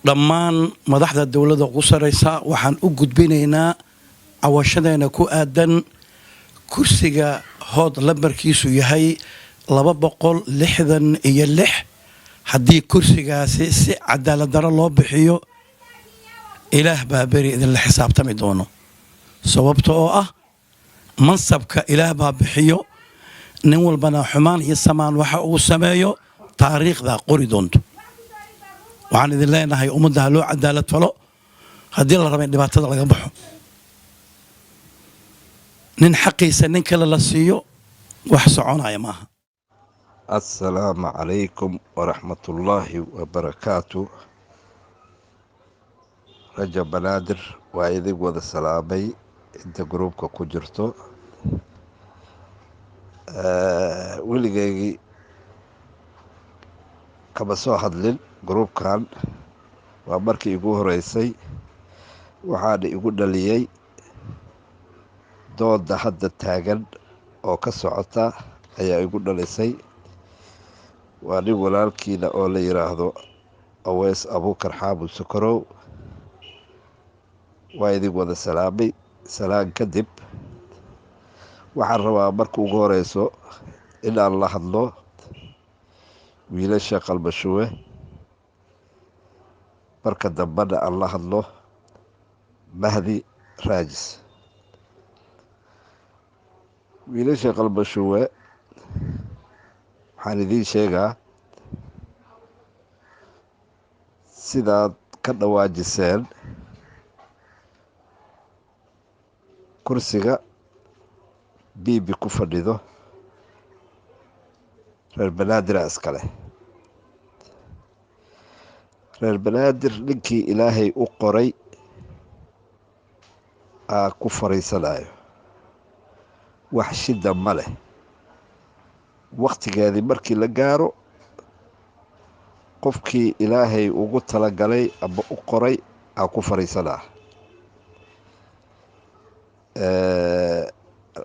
dhammaan madaxda dowladda ugu sarraysa waxaan u gudbinaynaa cawashadeena ku aadan kursiga hood lambarkiisu yahay 266 haddii kursigaasi si cadaalad darro loo bixiyo ilaah baa beri idinla xisaabtami doono sababta oo ah mansabka ilaah baa bixiyo nin walbana xumaan iyo samaan waxa uu sameeyo taariikhda qori doonto waxaan idin leenahay ummadda loo cadaalad falo haddii la rabo in dhibaatada laga baxo nin xaqiisa nin kale la siiyo wax soconaya maaha. Assalaamu calaykum waraxmatullaahi wabarakaatu. Rajab Banaadir waa idin wada salaamay inta gruubka ku jirto. Weligeygii kama soo hadlin gruubkan, waa markii igu horeysay. Waxaana igu dhaliyey dooda hadda taagan oo ka socota ayaa igu dhalisay. waa nin walaalkiina oo la yiraahdo Aweys Abuukar Xaamud Sokorow. waa idin wada salaamay. salaan kadib waxaan rabaa marka ugu horeyso inaan la hadlo wiilasha qalbashuwe, marka dambana aan la hadlo Mahdi Raajis. wiilasha qalbashuwe waxaan idiin sheegaa sidaad ka dhawaajiseen kursiga biibi ku fadhido reer Banaadir iskale. reer Banaadir ninkii ilaahay u qoray aa ku fariisanayo, wax shida ma leh. waqtigeedii markii la gaaro qofkii ilaahay ugu talagalay ama u qoray aa ku fariisanaa.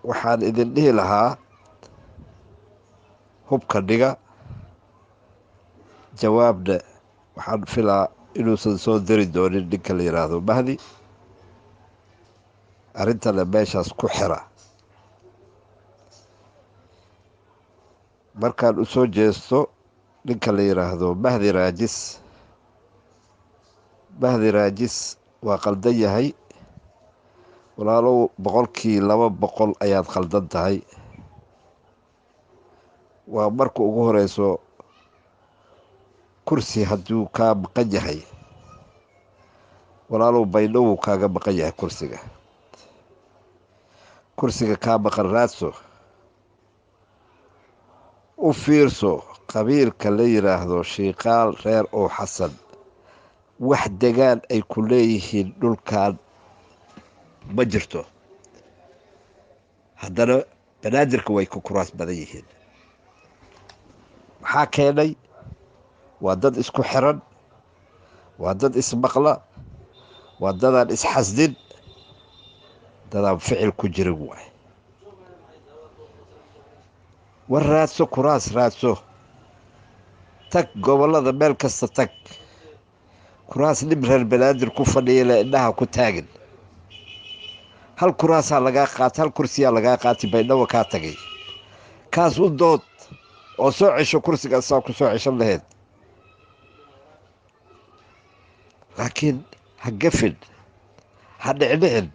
waxaan idin dhihi lahaa hubka dhiga. jawaabna waxaan filaa inuusan soo dari doonin ninka la yiraahdo Mahdi. arrintana meeshaas ku xira. markaan u soo jeesto ninka la yiraahdo Mahdi Raajis. Mahdi Raajis waa qaldan yahay walaalow, 200% ayaad qaldan tahay. waa marka ugu horeyso kursi hadduu kaa maqan yahay walaalow baydhow kaaga maqan yahay kursiga kaa maqan raadso. u fiirso qabiilka la yiraahdo Shiiqaal reer oo Xasan, wax degaan ay ku leeyihiin dhulkan ma jirto. haddana Banaadirka way ku kuraas badan yihiin. maxaa keenay? waa dad isku xiran, waa dad ismaqla, waa dadaan isxasdin, dadaan ficil ku jirin waay. war raadso kuraas, raadso, tag gobolada meel kasta tag. kuraas nin reer Banaadir ku fadhiya la indhaha ku taagin. hal kuraasaa lagaa qaata, hal kursiyaa lagaa qaati, baydhabo kaa tagay. kaas u dood oo soo cesho kursigaas saa ku soo ceshan laheyd. laakiin ha gafin, ha dhicdhicin.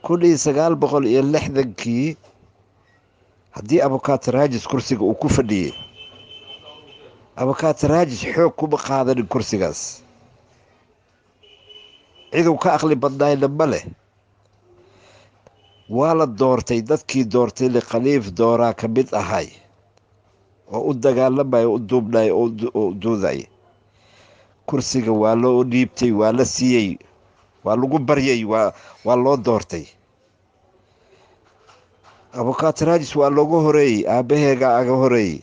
1960kii haddii Abukaata Raajis kursiga uu ku fadhiyey, Abukaata Raajis xoog kuma qaadanin kursigaas. ciduu ka aqli badnaayna ma leh. waa la doortay. dadkii doortay likhaliif dooraa ka mid ahay oo u dagaalamaya, u duubnay, oo u duuday. kursiga waa loo dhiibtay, waa la siiyey, waa lagu baryay, waa loo doortay. Abukaata Raajis waa looga horeeyey, aabaheega aga horeeyey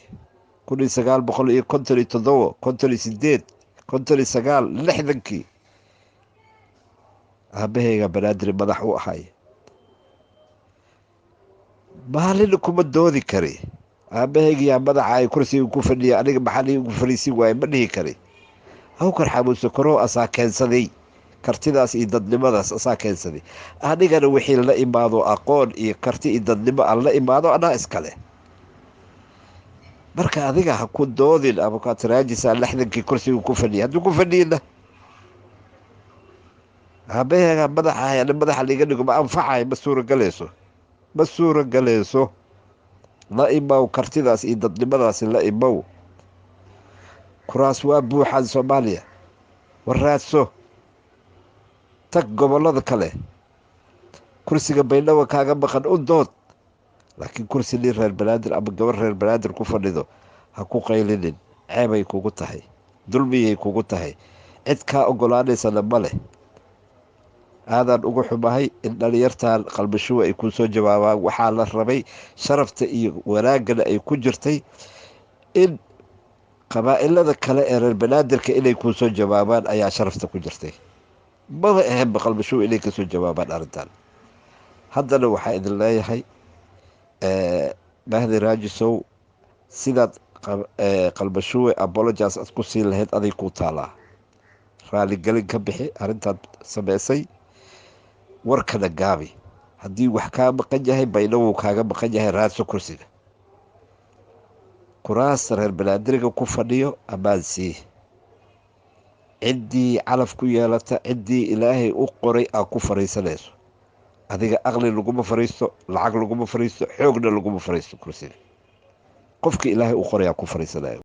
1957, 58, 59, 60kii aabaheega Banaadir madax u ahay. maalin kuma doodi kari aabaheygiyaa madaxa ay kursiga ku fadhiya, aniga maxaa ugu fariisin waaye ma dhihi kari. hawkar xamuud sokorow asaa keensaday kartidaas iyo dadnimadaas asaa keensaday. anigana wixii la imaado aqoon iyo karti iyo dadnimo aan la imaado anaa iskale. marka adiga ha ku doodin ama kaad raajisaa 60kii kursiga ku fadhiyay. hadduu ku fadhiyina habeega madaxa liga dhigo ma anfacayo, ma suuragelayso. la imaw kartidaas iyo dadnimadaasi la imaw. kuraas waa buuxaan soomaaliya. war raadso, tag gobolada kale. kursiga baydhabo kaaga maqan u dood. laakiin kursi nin reer banaadir ama gabar reer banaadir ku fadhido ha ku qaylinin. ceebay kugu tahay, dulmiyay kugu tahay, cid kaa ogolaanaysana ma leh. aadaan ugu xumahay in dhalinyartan qalbashuwa ay kuu soo jawaabaan. waxaa la rabay sharafta iyo wanaagana ay ku jirtay in qabaa'ilada kale ee reer banaadirka inay kuu soo jawaabaan ayaa sharafta ku jirtay. maba ahenba qalbashuwa inay kasoo jawaabaan arrintan. haddana waxaa idin leeyahay mahdi raajisow, sidaad qalbashuwe apologies aad ku siin lahayd aday kuu taalaa. raaligelin ka bixi arrintaad samaysay. warkana gaabi. haddii wax kaa maqan yahay baydhabo kaaga maqan yahay, raadso kursiga. kuraas reer banaadiriga ku fadhiyo ammaan sii. ciddii calaf ku yeelata, ciddii ilaahay u qoray aad ku fariisanayso. adiga aqli laguma fariisto, lacag laguma fariisto, xoogna laguma fariisto kursiga. qofkii ilaahay u qoray aad ku fariisanayo.